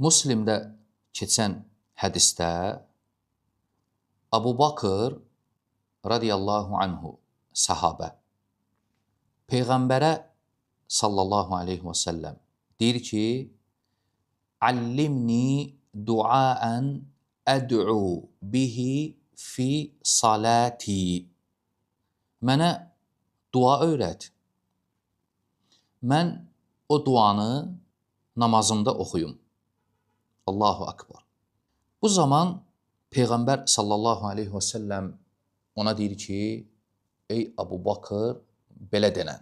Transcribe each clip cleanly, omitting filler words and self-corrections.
Müslimdə keçən hədisdə Abu Bakır radiyallahu anhu sahabə Peyğəmbərə sallallahu aleyhi və səlləm deyir ki, Allimni duaən əd'u bihi fi salati. Mənə dua öyrət. Mən o duanı namazımda oxuyum. Allahu Akbar. Bu zaman Peyğəmbər sallallahu aleyhi və səlləm ona deyir ki, ey Abu Bakır, belə denən.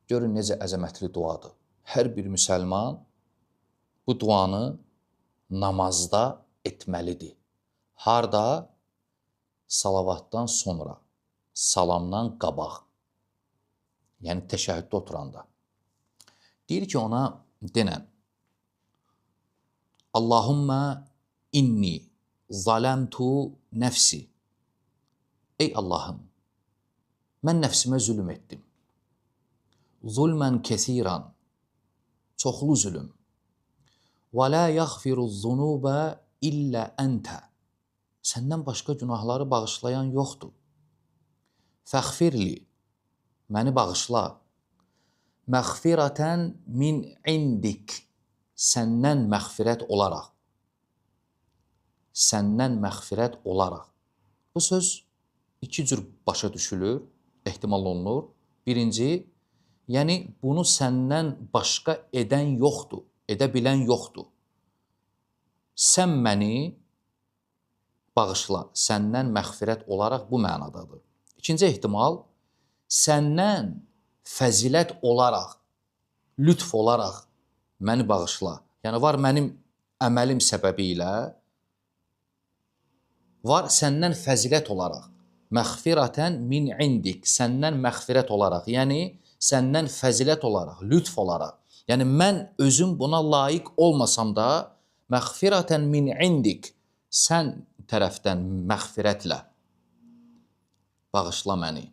Görün necə əzəmətli duadır. Hər bir müsəlman bu duanı namazda etməlidir. Harda? Salavatdan sonra, salamdan qabaq. Yəni təşəhhüddə oturanda. Deyir ki ona denən. Allahumma inni zalamtu nəfsi. Ey Allahım, mən nəfsimə zülm etdim. Zulmən kəsiran, çoxlu zülm. Və la yaghfiru zunubə illə əntə. Səndən başqa günahları bağışlayan yoxdur. Fəğfirli, məni bağışla. Məğfirətən min indik, səndən məğfirət olaraq. Səndən məğfirət olaraq. Bu söz iki cür başa düşülür, ehtimal olunur. Birinci, yəni bunu səndən başqa edən yoxdur, edə bilən yoxdur. Sən məni bağışla, səndən məğfirət olaraq bu mənadadır. İkinci ehtimal, səndən fəzilət olaraq, lütf olaraq məni bağışla. Yəni var mənim əməlim səbəbi ilə, var səndən fəzilət olaraq. Məğfirətən min indik, səndən məğfirət olaraq. Yəni səndən fəzilət olaraq, lütf olaraq. Yəni mən özüm buna layiq olmasam da, məğfirətən min indik, sən tərəfdən məğfirətlə bağışla məni.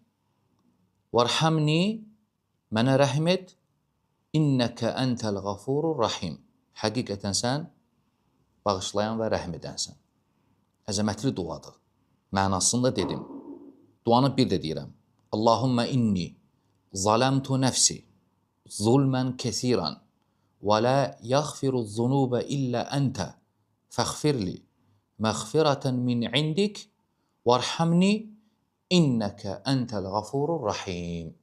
Vərhamni, mənə rəhm et, innəkə əntəlğafurur rahim. Həqiqətən sən bağışlayan və rəhm edənsən. Əzəmətli duadır. Mənasını da dedim. Duanı bir də deyirəm. Allahumma inni zalamtu nəfsi zulmən kəsiran və la yaghfiru zunubə illə əntə fəğfirli məğfirətən min indik vərhamni innəkə əntəlğafurur rahim.